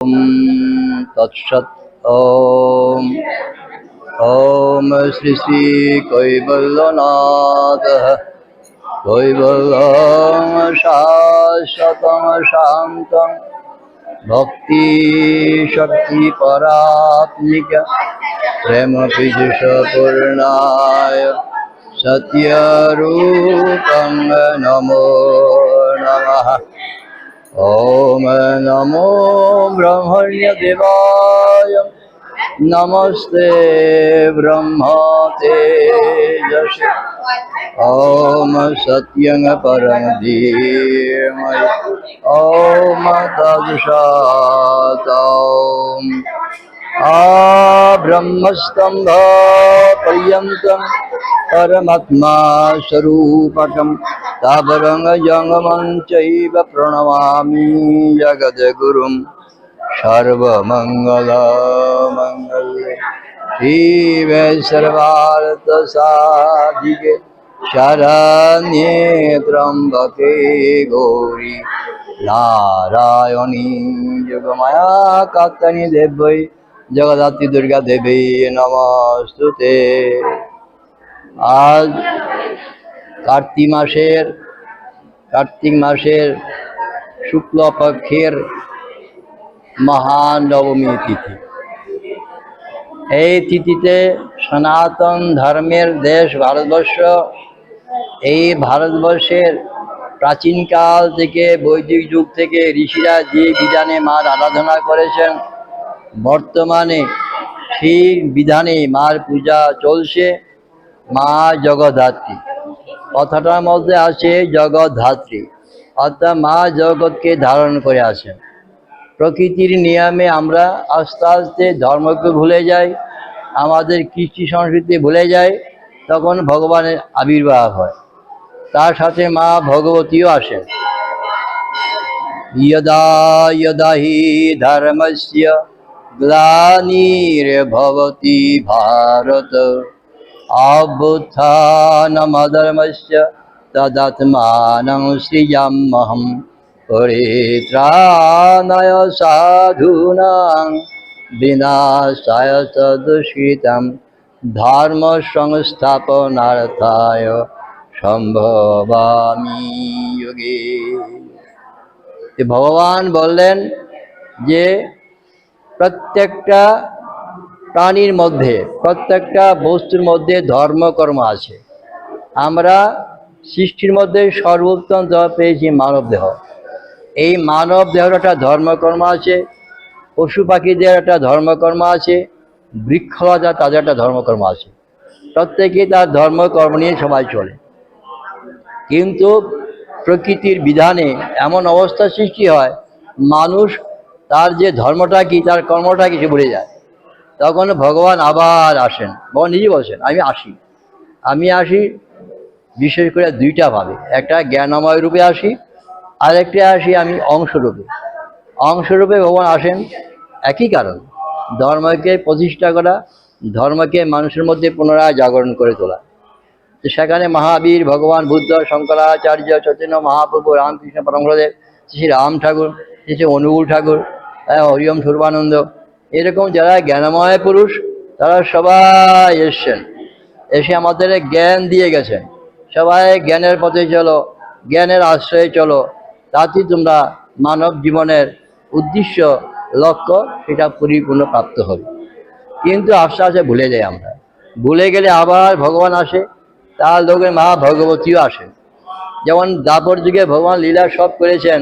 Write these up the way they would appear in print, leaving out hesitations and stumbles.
तत्सत् ॐ श्री श्री कैवल्यनाथः कैवल्यं शाश्वतं शान्तं भक्ति शक्ति परात्मिक प्रेम पूर्णाय सत्यरूपं नमो नमः। ॐ नमो ब्रह्मण्यदेवाय नमस्ते ब्रह्म तेजसे ॐ सत्यं परं धीमहि ॐ तत्सत् ब्रह्मस्तंभ पर्यन्तं परमात्मा स्वरूपकं तावरं जंगमं चैव प्रणमामि जगद्गुरुं सर्वमंगलमंगल्ये शिवे सर्वार्थसाधिके शरण्ये त्र्यंबके गौरी नारायणी योगमाया कात्यायनी देवी जगद्धात्री दुर्गा देवी नमस्तुते। आज कार्तिक मासेर शुक्ल पक्षेर महानवमी तिथि। এই তিথিতে সনাতন ধর্মের দেশ ভারতবর্ষ, এই ভারতবর্ষের প্রাচীনকাল থেকে বৈদিক যুগ থেকে ঋষিরা যে বিধানে মার আরাধনা করেছেন, বর্তমানে সেই বিধানে মার পূজা চলছে। মা জগদ্ধাত্রী, কথাটার মধ্যে আছে জগদ্ধাত্রী, অর্থাৎ মা জগৎকে ধারণ করে আছেন। প্রকৃতির নিয়মে আমরা আস্তে আস্তে ধর্মকে ভুলে যাই, আমাদের কৃষ্টি সংস্কৃতি ভুলে যাই, তখন ভগবানের আবির্ভাব হয়। তার সাথে মা ভগবতীও আসেন। यदा यदा हि धर्मस्य ग्लानिर्भवति भारत अभ्युत्थानमधर्मस्य तदात्मानं सृजाम्यहं परित्राणाय साधूनां विनाशाय तदुषितं धर्म संस्थापनार्थाय সম্ভবামি যোগে। ভগবান বললেন যে প্রত্যেকটা প্রাণীর মধ্যে, প্রত্যেকটা বস্তুর মধ্যে ধর্মকর্ম আছে। আমরা সৃষ্টির মধ্যে সর্বোত্তম দেহ পেয়েছি মানব দেহ। এই মানব দেহের একটা ধর্মকর্ম আছে, পশু পাখিদের একটা ধর্মকর্ম আছে, বৃক্ষলতা তাদের একটা ধর্মকর্ম আছে। প্রত্যেকে তার ধর্মকর্ম নিয়ে সবাই চলে। কিন্তু প্রকৃতির বিধানে এমন অবস্থা সৃষ্টি হয়, মানুষ তার যে ধর্মটা কি, তার কর্মটা কি সে ভুলে যায়। তখন ভগবান আবার আসেন। ভগবান নিজে বলছেন আমি আসি বিশেষ করে দুইটা ভাবে। একটা জ্ঞানময় রূপে আসি, আর একটা আসি আমি অংশরূপে ভগবান আসেন। একই কারণ, ধর্মকে প্রতিষ্ঠা করা, ধর্মকে মানুষের মধ্যে পুনরায় জাগরণ করে তোলা। সেখানে মহাবীর, ভগবান বুদ্ধ, শঙ্করাচার্য, চৈতন্য মহাপ্রভু, রামকৃষ্ণ পরমহংসদেব, শ্রী রাম ঠাকুর, শ্রী অনুকূল ঠাকুর, হরিওম সর্বানন্দ, এরকম যারা জ্ঞানময় পুরুষ, তারা সবাই এসছেন, এসে আমাদের জ্ঞান দিয়ে গেছেন। সবাই জ্ঞানের পথে চলো, জ্ঞানের আশ্রয়ে চলো, তাতেই তোমরা মানব জীবনের উদ্দেশ্য লক্ষ্য সেটা পরিপূর্ণ প্রাপ্ত হবে। কিন্তু আস্তে আস্তে ভুলে যাই আমরা। ভুলে গেলে আবার ভগবান আসে, তার লোকে মা ভগবতীও আসেন। যেমন দ্বাপর যুগে ভগবান লীলা সব করেছেন,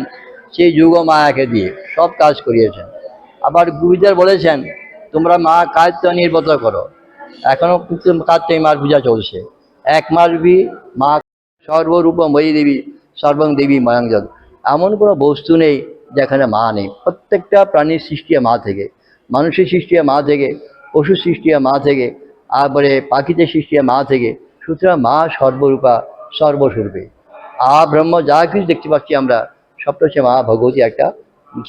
সেই যুগ মায়াকে দিয়ে সব কাজ করিয়েছেন। আবার গুরুদের বলেছেন তোমরা মা কাত্যায়নীর ব্রত করো। এখনও কিন্তু কাত্যায়নী মার পূজা চলছে। 1 মাসব্যাপী মা সর্বরূপময়ী দেবী, সর্বং দেবী ময়ং জগৎ। এমন কোনো বস্তু নেই যেখানে মা নেই। প্রত্যেকটা প্রাণীর সৃষ্টি মা থেকে, মানুষের সৃষ্টি মা থেকে, পশু সৃষ্টি মা থেকে, তারপরে পাখিদের সৃষ্টি মা থেকে। সুতরাং মা সর্বরূপা, সর্বস্বরূপে। ব্রহ্ম যা কিছু দেখতে পাচ্ছি আমরা, সবটা হচ্ছে মা ভগবতী একটা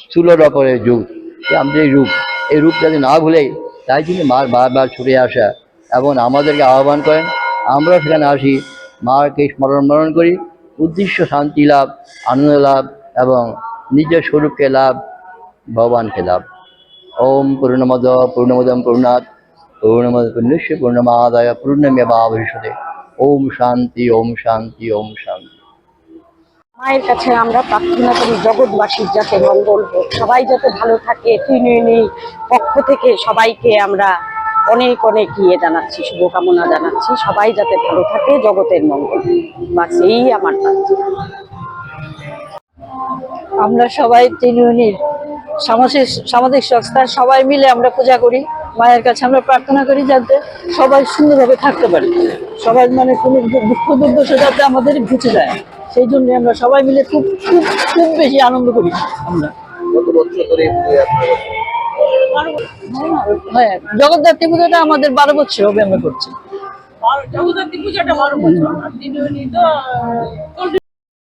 স্থূল রূপের যুগ। আমাদের এই রূপ যাতে না ভুলে, তাই জন্য মার বারবার ছুটে আসা এবং আমাদেরকে আহ্বান করেন। আমরা সেখানে আসি, মাকে স্মরণ করি, উদ্দেশ্য শান্তি লাভ, আনন্দ লাভ এবং নিজের স্বরূপকে লাভ, ভগবানকে লাভ। ওম পূর্ণমদম পূর্ণাৎ পূর্ণস্য পূর্ণমাদায় পূর্ণমেবাবশিষ্যতে। ওম শান্তি, ওম শান্তি, ওম শান্তি। মায়ের কাছে আমরা প্রার্থনা করি জগৎবাসীর যাতে মঙ্গল হোক, সবাই যাতে ভালো থাকে। ত্রিনয়নী পক্ষ থেকে সবাইকে আমরা অনেক অনেক জানাচ্ছি, শুভকামনা জানাচ্ছি, সবাই যাতে ভালো থাকে, জগতের মঙ্গল, বাস এই আমার প্রার্থনা। আমরা সবাই ত্রিনয়নীর সামাজিক সংস্থার সবাই মিলে আমরা পূজা করি। মায়ের কাছে আমরা প্রার্থনা করি যাতে সবাই সুন্দরভাবে থাকতে পারে, সবাই মানে কোনো দুঃখ দুর্দশা যাতে আমাদের ঘুচে যায়, সেই জন্য আমরা সবাই মিলে খুব খুব খুব বেশি আনন্দ করি। আমরা হ্যাঁ, জগদ্ধাত্রী পুজোটা আমাদের 12 বছর হবে আমরা করছি। জগদ্ধাত্রী পূজাটা 12 বছর, আর ত্রিনয়নী তো